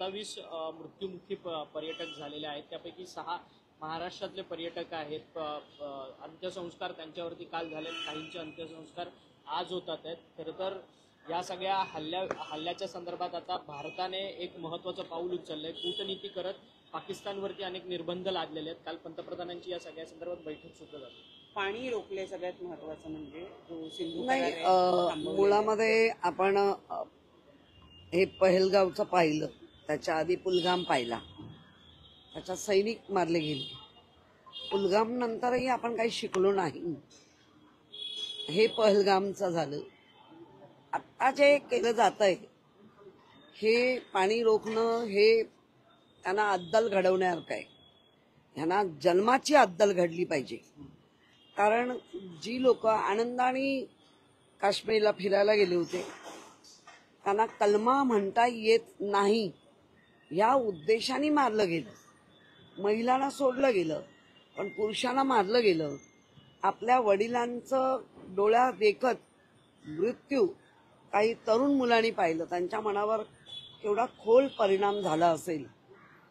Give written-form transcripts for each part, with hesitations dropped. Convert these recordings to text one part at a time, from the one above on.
27 मृत्युमुखी पर्यटक झालेले आहेत, त्यापैकी 6 महाराष्ट्रातले पर्यटक आहेत। अंत्यसंस्कार त्यांच्यावरती काल झाले, काहींचे अंत्यसंस्कार आज होतात आहेत। खरं तर या सगळ्या हल्ल्याच्या संदर्भात आता भारताने एक महत्त्वाचं पाऊल उचललंय। कूटनीती करत पाकिस्तानवरती अनेक निर्बंध लादलेले आहेत। काल पंतप्रधानांची या सगळ्या संदर्भात बैठक सुद्धा झाली। पाणी रोखले सगळ्यात महत्त्वाचं म्हणजे जो सिंधू नाही, मुळामध्ये आपण हे पहलगावचं पाहिलं, त्याच्या आधी पुलगाम पाहिला, त्याच्यात सैनिक मारले गेले। पुलगाम नंतरही आपण काही शिकलो नाही। हे पहलगामचं झालं। आता जे केलं जातंय हे पाणी रोखणं, हे त्यांना अद्दल घडवण्यासारखं आहे। ह्यांना जन्माची अद्दल घडली पाहिजे। कारण जी लोक आनंदाने काश्मीरला फिरायला गेले होते त्यांना कलमा म्हणता येत नाही या उद्देशाने मारलं गेलं। महिलांना सोडलं गेलं, पण पुरुषांना मारलं गेलं। आपल्या वडिलांचं डोळ्यात देखत मृत्यू काही तरुण मुलांनी पाहिलं, त्यांच्या मनावर केवढा खोल परिणाम झाला असेल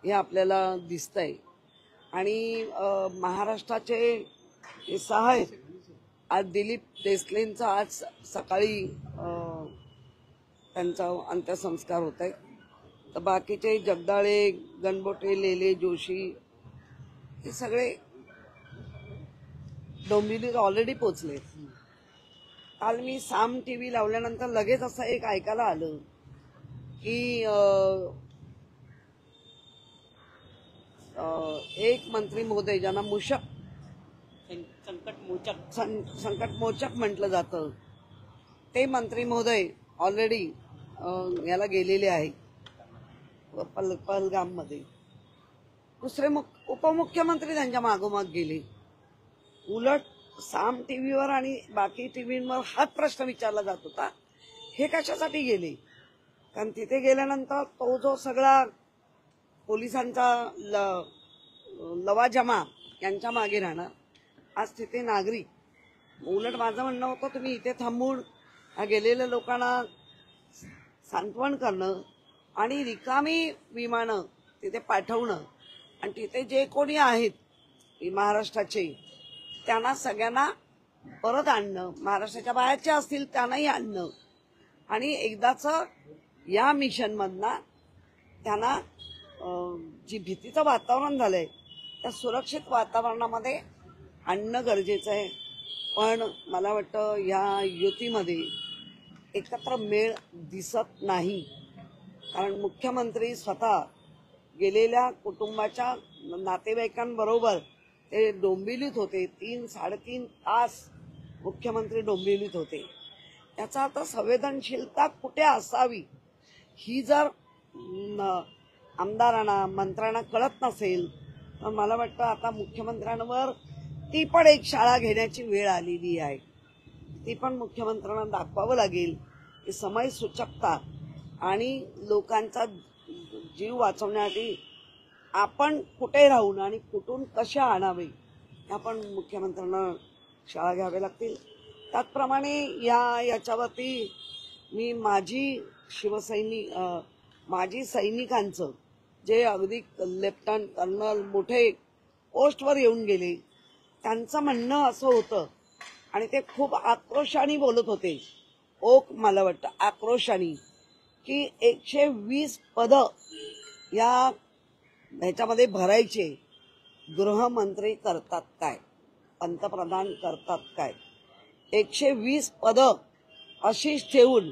हे आपल्याला दिसतंय। आणि महाराष्ट्राचे हे सहाय आज दिलीप देसलेंचा आज सकाळी त्यांचा अंत्यसंस्कार होत आहे। तर बाकीचे जगदाळे, गणबोटे, लेले, जोशी हे सगळे डोंबिवलीत ऑलरेडी पोचले। काल मी साम टीव्ही लावल्यानंतर लगेच असं एक ऐकायला आलं की एक मंत्री महोदय ज्यांना संकटमोचक म्हटलं जातं, ते मंत्री महोदय ऑलरेडी याला गेलेले आहे पहलगाम मध्ये। दुसरे उपमुख्यमंत्री त्यांच्या मागोमाग गेले। उलट साम टीव्हीवर आणि बाकी टीव्हीवर हाच प्रश्न विचारला जात होता, हे कशासाठी गेले? कारण तिथे गेल्यानंतर तो जो सगळा पोलिसांचा लवाजमा यांच्या मागे राहणार। आज तिथे नागरिक, उलट माझं म्हणणं होतं तुम्ही इथे थांबून गेलेल्या लोकांना सांत्वन करणं आणि रिकामी विमानं तिथे पाठवणं आणि तिथे जे कोणी आहेत महाराष्ट्राचे त्यांना सगळ्यांना परत आणणं, महाराष्ट्राच्या बाहेरचे असतील त्यांनाही आणणं आणि एकदाच या मिशन मधनं त्यांना जी भीतीचं वातावरण झालंय त्या सुरक्षित वातावरणामध्ये आणणं गरजेचं आहे। पण मला वाटतं या युतीमध्ये एकत्र मेळ दिसत नाही। कारण मुख्यमंत्री स्वतः गेलेल्या कुटुंबाच्या नातेवाईकांबरोबर ते डोंबिवलीत होते। 3-3.5 तास मुख्यमंत्री डोंबिवलीत होते। याचा अर्थ संवेदनशीलता कुठे असावी ही जर आमदारांना, मंत्र्यांना कळत नसेल तर मला वाटतं आता मुख्यमंत्र्यांवर ती पण एक शाळा घेण्याची वेळ आलेली आहे। ती पण मुख्यमंत्र्यांना दाखवावं लागेल की समय सूचकता आणि लोकांचा जीव वाचवण्यासाठी आपण कुठे राहून आणि कुठून कसे आणावे आपण मुख्यमंत्र्यांना शाळा घ्याव्या लागतील। त्याचप्रमाणे याच्यावरती मी माजी सैनिकांचं जे अगदी लेफ्टनंट कर्नल मोठे पोस्टवर येऊन गेले त्यांचं म्हणणं असं होतं आणि ते खूप आक्रोशाने बोलत होते, मला वाटतं आक्रोशाने, की 120 पद ह्याच्यामध्ये भरायचे। गृहमंत्री करतात काय, पंतप्रधान करतात काय? 120 पद अशीच ठेवून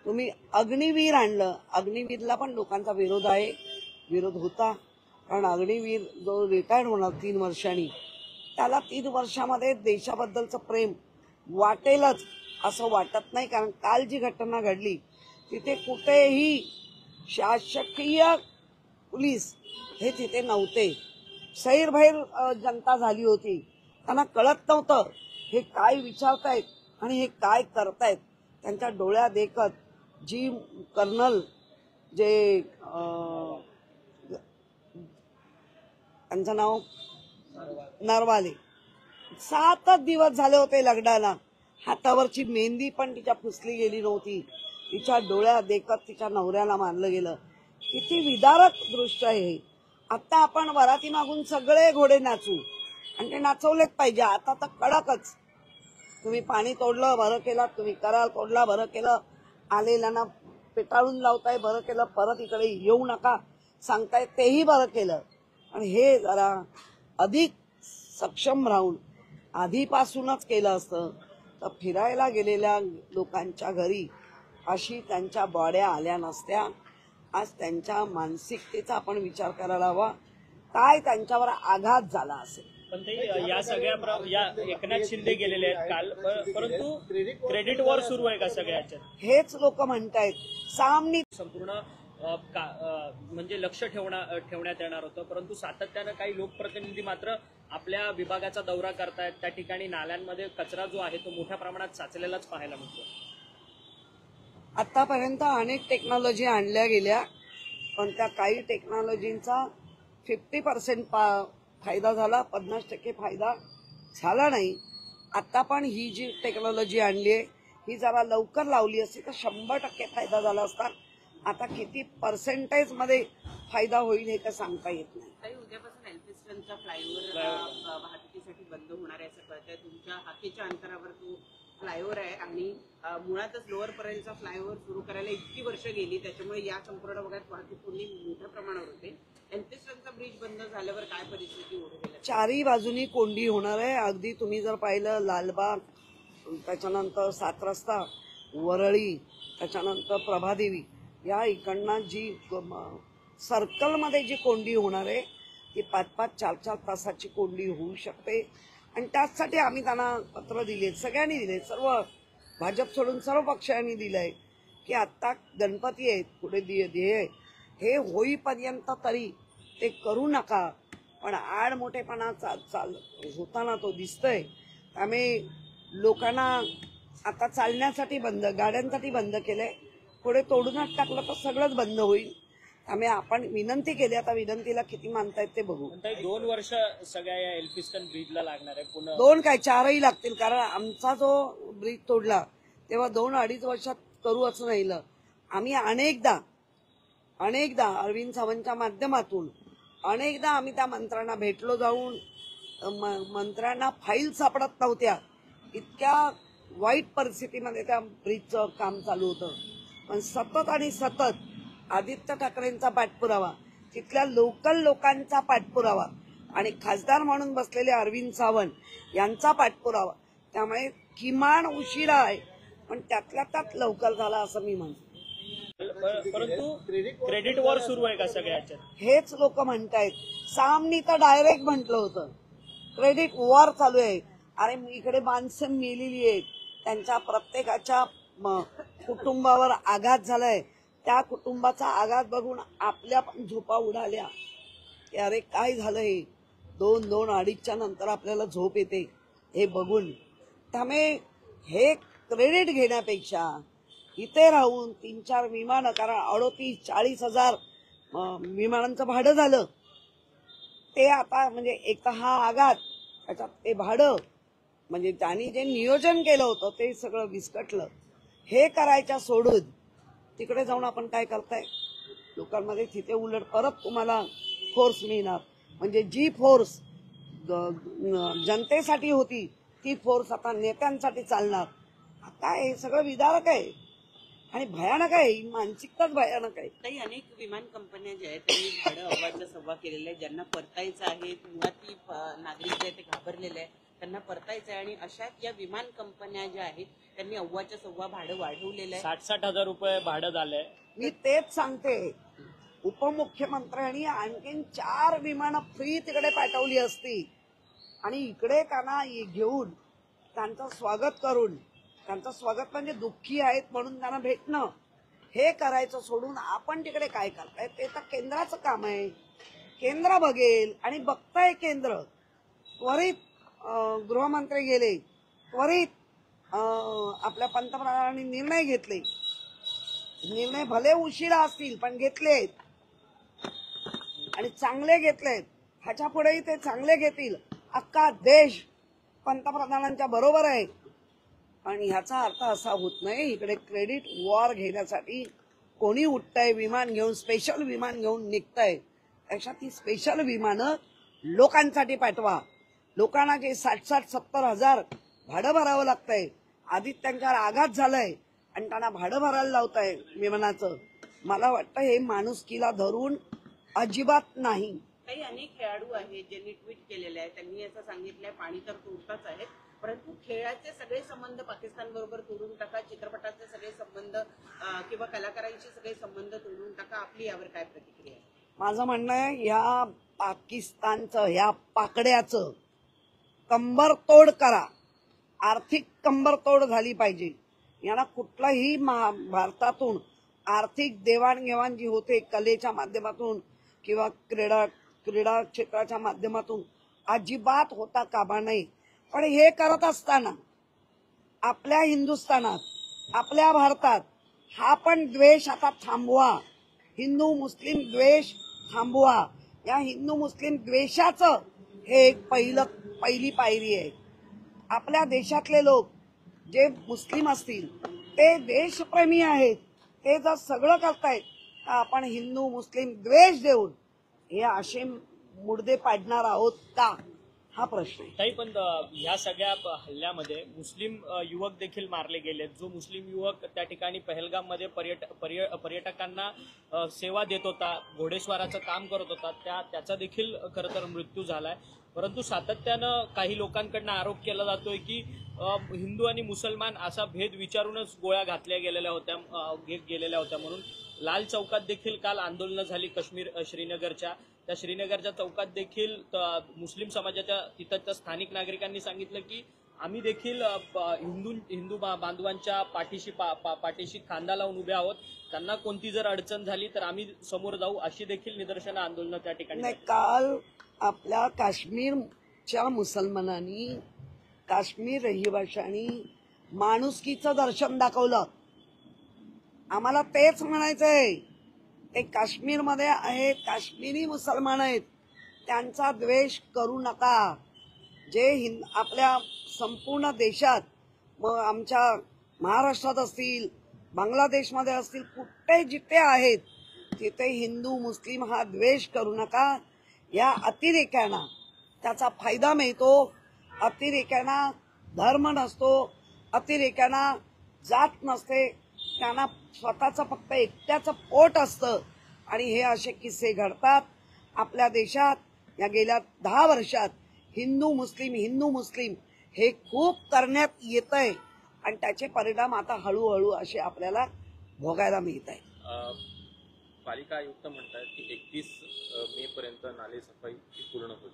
तुम्ही अग्निवीर आणलं। अग्निवीरला पण लोकांचा विरोध होता, कारण अग्निवीर जो रिटायर्ड होणार 3 वर्षांनी त्याला 3 वर्षामध्ये देशाबद्दलचं प्रेम वाटेलच असं वाटत नाही। कारण काल जी घटना घडली तिथे कुठेही शासकीय पोलीस हे तिथे नव्हते। सैरभैर जनता झाली होती, त्यांना कळत नव्हतं हे काय विचारतायत आणि हे काय करतायत। त्यांच्या डोळ्यात देखत जी कर्नल जे त्यांचं नाव नरवाले 7 दिवस झाले होते लग्नाला, हातावरची मेहंदी पण तिच्या पुसली गेली नव्हती। तिच्या डोळ्यात देखत तिच्या नवऱ्याला मारलं गेलं। किती विदारक दृश्य आहे हे. आता आपण वराती मागून सगळे घोडे नाचू आणि ते नाचवलेच पाहिजे. आता तर कडकच. तुम्ही पाणी तोडलं बरं केलं, तुम्ही कराल तोडला बरं केलं, आलेल्यांना पेटाळून लावताय बरं केलं, परत इकडे येऊ नका सांगताय तेही बरं केलं. आणि हे जरा अधिक सक्षम राहून आधीपासूनच केलं असतं तर फिरायला गेलेल्या लोकांच्या घरी अशी त्यांच्या बॉड्या आल्या नसत्या. आज त्यांच्या मानसिकतेचा आपण विचार करायला हवा. काय त्यांच्यावर आघात झाला असेल. पण ते या सगळ्या या एकनाथ शिंदे गेलेले आहेत काल, परंतु क्रेडिट वॉर सुरू आहे का सगळ्याच्यात? हेच लोक म्हणतायत. सामनी संपूर्ण म्हणजे लक्ष ठेवण्यात येणार होतं, परंतु सातत्यानं काही लोकप्रतिनिधी मात्र आपल्या विभागाचा दौरा करतायत. त्या ठिकाणी नाल्यांमध्ये कचरा जो आहे तो मोठ्या प्रमाणात साचलेलाच पाहायला मिळतो. आतापर्यंत अनेक टेक्नॉलॉजी आणल्या गेल्या, पण त्या काही टेक्नॉलॉजींचा 50% फायदा झाला, 50% फायदा झाला नाही. आता पण ही जी टेक्नॉलॉजी आणली आहे ही जरा लवकर लावली असती तर 100% फायदा झाला असता. आता किती पर्सेंटेज मध्ये फायदा होईल हे का सांगता येत नाही. काही उद्यापासून एल्फिस्टनचा फ्लायओव्हर वाहतुकीसाठी बंद होणार आहे असं कळतंय. तुमच्या हाकेच्या अंतरावर तो फ्लायओव्हर आहे आणि मुळातच लोअर परेलचा फ्लायओव्हर सुरू करायला इतकी वर्ष गेली, त्याच्यामुळे या संपूर्ण भागात वाहतूक पूर्ण मोठ्या प्रमाणावर होते. एल्फिस्टनचा ब्रिज बंद झाल्यावर काय परिस्थिती होईल? चारही बाजूनी कोंडी होणार आहे. अगदी तुम्ही जर पाहिलं लालबाग, त्याच्यानंतर 7 रस्ता, वरळी, त्याच्यानंतर प्रभादेवी, या इकडनं जी सर्कलमध्ये जी कोंडी होणार आहे ती 5-5, 4-4 तासाची कोंडी होऊ शकते. आणि त्याचसाठी आम्ही त्यांना पत्र दिले, सगळ्यांनी दिले, सर्व भाजप सोडून सर्व पक्षांनी दिलंय की आता गणपती आहेत, पुढे ध्येय हे होईपर्यंत तरी ते करू नका. पण आड मोठेपणा होताना तो दिसतोय. त्यामुळे लोकांना आता चालण्यासाठी बंद, गाड्यांसाठी बंद केलंय. पुढे तोडूनच टाकलं तर सगळंच बंद होईल. त्यामुळे आपण विनंती केली, आता विनंतीला किती मानतायत ते बघू. 2 वर्ष सगळ्या या एल्फिस्टन ब्रिजला लागणार आहे. पुन्हा 2 काय 4ही लागतील, कारण आमचा जो ब्रिज तोडला तेव्हा 2-2.5 वर्षात करू असं राहिलं. आम्ही अनेकदा अरविंद सावंतच्या माध्यमातून अनेकदा आम्ही त्या मंत्र्यांना भेटलो जाऊन. मंत्र्यांना फाईल सापडत नव्हत्या, इतक्या वाईट परिस्थितीमध्ये त्या ब्रिजचं काम चालू होतं. पण सतत आणि सतत आदित्य ठाकरेंचा पाठपुरावा, तिथल्या लोकल लोकांचा पाठपुरावा आणि खासदार म्हणून बसलेले अरविंद सावंत यांचा पाठपुरावा, त्यामुळे किमान उशिरा आहे पण त्यातल्या त्यात लवकर झाला असं मी म्हणतो. परंतु क्रेडिट वॉर सुरू आहे का सगळ्याच्यात? हेच लोक म्हणतायत. सामनी तर डायरेक्ट म्हटलं होतं क्रेडिट वॉर चालू आहे. अरे इकडे माणसं मेलेली आहेत, त्यांच्या प्रत्येकाच्या कुटुंबावर आघात झालाय. त्या कुटुंबाचा आघात बघून आपल्या पण झोपा उडाल्या की अरे काय झालंय. 2-2-2.5च्या नंतर आपल्याला झोप येते हे बघून. त्यामुळे हे क्रेडिट घेण्यापेक्षा इथे राहून 3-4 विमानं, कारण 38-40 हजार विमानांचं भाडं झालं ते आता, म्हणजे एक हा आघात त्याच्यात ते भाडं, म्हणजे त्यांनी जे नियोजन केलं होतं ते सगळं विस्कटलं. हे करायच्या सोडून तिकडे जाऊन आपण काय करताय लोकांमध्ये, तिथे उलट परत तुम्हाला फोर्स मिळणार. म्हणजे जी फोर्स जनतेसाठी होती ती फोर्स आता नेत्यांसाठी चालणार. काय हे सगळं विदारक आहे आणि भयानक आहे. ही मानसिकताच भयानक आहे. काही अनेक विमान कंपन्या ज्या आहेत त्यांनी भाडं अव्वाच्या सव्वा केलेलं आहे. ज्यांना परतायचं आहे, मुळात नागरिक जे आहेत ते घाबरलेले आहे, त्यांना परतायचं आहे. आणि अशाच या विमान कंपन्या ज्या आहेत त्यांनी अव्वाच्या सव्वा भाडं वाढवलेलं आहे. 60-60 हजार रुपये भाडं झालंय. मी तेच सांगते, उपमुख्यमंत्र्यांनी आणखीन 4 विमानं फ्री तिकडे पाठवली असती आणि इकडे त्यांना घेऊन त्यांचं स्वागत करून, त्यांचं स्वागत म्हणजे दुःखी आहेत म्हणून त्यांना भेटणं, हे करायचं सोडून आपण तिकडे काय करताय. ते तर केंद्राचं काम आहे. केंद्र बघेल आणि बघताय केंद्र. त्वरित गृहमंत्री गेले, त्वरित आपल्या पंतप्रधानांनी निर्णय घेतले. निर्णय भले उशिरा असतील पण घेतलेत आणि चांगले घेतलेत. ह्याच्या पुढेही ते चांगले घेतील. अख्खा देश पंतप्रधानांच्या बरोबर आहे. आणि ह्याचा अर्थ असा होत नाही इकडे क्रेडिट वॉर घेण्यासाठी कोणी उठतंय विमान घेऊन, स्पेशल विमान घेऊन निघतंय, त्यापेक्षा ती स्पेशल विमानं लोकांसाठी पाठवा. लोकांना जे 60-70 हजार भाडं भरावं लागतंय, आधीच त्यांच्यावर आघात झालाय आणि त्यांना भाडं भरायला लावताय विमानाचं. मला वाटतं हे माणुसकीला धरून अजिबात नाही. काही अनेक खेळाडू आहेत ज्यांनी ट्विट केलेले आहे, त्यांनी असं सांगितलंय पाणी तर तोडताच आहेत, परंतु खेळाचे सगळे संबंध पाकिस्तान बरोबर तोडून टाका, चित्रपटाचे सगळे संबंध किंवा कलाकारांचे सगळे संबंध तोडून टाका. आपली यावर काय प्रतिक्रिया आहे? माझं म्हणणं आहे या पाकिस्तानचं, ह्या पाकड्याचं कंबरतोड करा. आर्थिक कंबरतोड झाली पाहिजे. यांना कुठलाही भारतातून आर्थिक देवाणघेवाण जी होते कलेच्या माध्यमातून किंवा क्रीडा क्षेत्राच्या माध्यमातून अजिबात होता कामा नये. पण हे करत असताना आपल्या हिंदुस्थानात, आपल्या भारतात हा पण द्वेष आता थांबवा. हिंदू मुस्लिम द्वेष थांबवा. या हिंदू मुस्लिम द्वेषाचं हे एक पहिली पायरी आहे. आपल्या देशातले लोक जे मुस्लिम असतील ते देशप्रेमी आहेत, ते जर सगळं करतायत तर आपण हिंदू मुस्लिम द्वेष देऊन हे असे मुडदे पाडणार आहोत का, हा प्रश्न आहे. ताई, पण ह्या सगळ्या हल्ल्यामध्ये मुस्लिम युवक देखील मारले गेलेत. जो मुस्लिम युवक त्या ठिकाणी पहलगाममध्ये पर्यटकांना सेवा देत होता, घोडेस्वाराचं काम करत होता, त्याचा देखील खरं तर मृत्यू झालाय. परंतु सातत्यानं काही लोकांकडनं आरोप केला जातोय की हिंदू आणि मुसलमान असा भेद विचारूनच गोळ्या घातल्या गेलेल्या होत्या म्हणून. लाल चौकात देखील काल आंदोलनं झाली काश्मीर श्रीनगरच्या. त्या श्रीनगरच्या चौकात देखील मुस्लिम समाजाच्या तिथच्या स्थानिक नागरिकांनी सांगितलं की आम्ही देखील हिंदू बांधवांच्या पाठीशी खांदा लावून उभे आहोत. त्यांना कोणती जर अडचण झाली तर आम्ही समोर जाऊ, अशी देखील निदर्शनं आंदोलनं त्या ठिकाणी नाही. काल आपल्या काश्मीरच्या मुसलमानांनी, काश्मीर रहिवाशांनी माणुसकीचं दर्शन दाखवलं. आम्हाला तेच म्हणायचंय. ते काश्मीरमध्ये आहेत, काश्मीरी मुसलमान आहेत, त्यांचा द्वेष करू नका. जे आपल्या संपूर्ण देशात, मग आमच्या महाराष्ट्रात असतील, बांगलादेशमध्ये असतील, कुठे जिथे आहेत तिथे हिंदू मुस्लिम हा द्वेष करू नका. या अतिरेक्यांना त्याचा फायदा मिळतो. अतिरेक्यांना धर्म नसतो, अतिरेक्यांना जात नसते, त्यांना स्वतःचं फक्त एकट्याचं पोट असतं. आणि हे असे किस्से घडतात आपल्या देशात. या गेल्या 10 वर्षात हिंदू मुस्लिम हे खूप करण्यात येत आहे आणि त्याचे परिणाम आता हळूहळू असे आपल्याला भोगायला मिळत आहे. पालिका आयुक्त म्हणतात की 31 मे पर्यंत नाले सफाई पूर्ण होईल.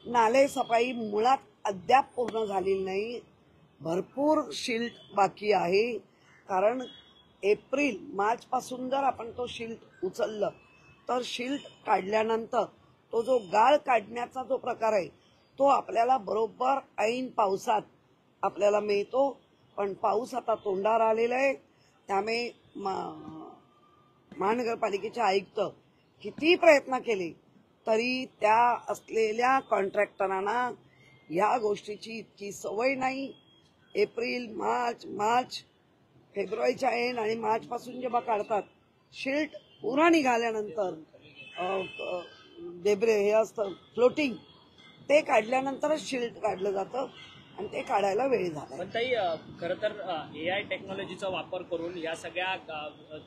नाले सफाई मुळात अद्याप पूर्ण झालेली नाही. भरपूर शिल्ट बाकी आहे. कारण एप्रिल मार्च पासून जर आपण तो शिल्ट उचललं तर शिल्ट काढल्यानंतर तो जो गाळ काढण्याचा जो प्रकार आहे तो आपल्याला बरोबर ऐन पावसात आपल्याला मिळतो. पण पाऊस आता तोंडावर आलेला आहे. त्यामुळे महानगरपालिकेचे आयुक्त किती प्रयत्न केले तरी त्या असलेल्या कॉन्ट्रॅक्टरांना या गोष्टीची इतकी सवय नाही. एप्रिल मार्च फेब्रुवारीच्या एंड आणि मार्च पासून जेव्हा काढतात शिल्ट पुरा निघाल्यानंतर डेब्रे हे असतं फ्लोटिंग, ते काढल्यानंतरच शिल्ट काढलं जातं आणि ते काढायला वेळ झाला. पण ताई, खरं तर AI टेक्नॉलॉजीचा वापर करून या सगळ्या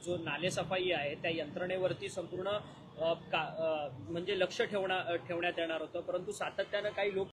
जो नाले सफाई आहे त्या यंत्रणेवरती संपूर्ण म्हणजे लक्ष ठेवण्यात येणार होतं. परंतु सातत्यानं काही लोक